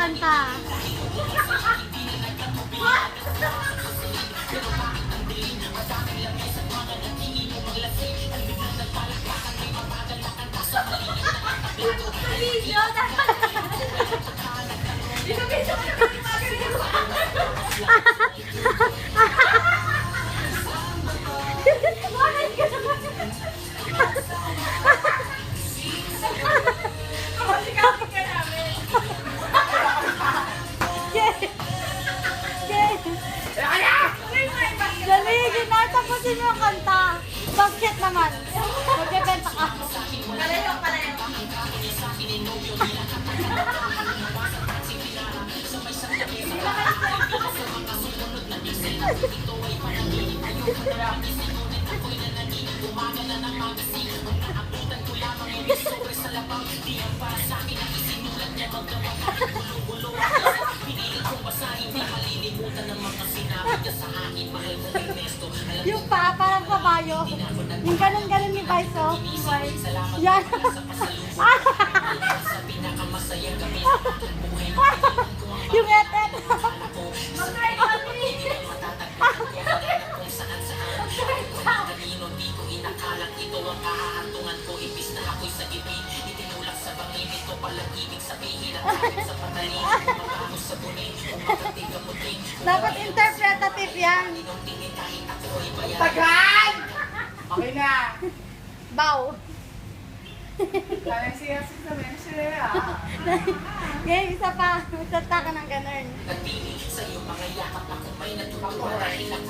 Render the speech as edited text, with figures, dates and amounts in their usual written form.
kanta. Dali, ginatapusin mo yung kanta. Bakit naman? Magbebenta ka. Palayo, palayo. Yung parang kabayo. Yung ganun-ganun ni Vice, oh. Yan. Yung etet. Mag-try kami. Dapat interpretative yan. Tagan! Okay na. Bow. Kaya siya sa mention Ngayon, isa pa. Magtata ka ng ganun. Nagpili sa'yo mga yakap ako may natutunan.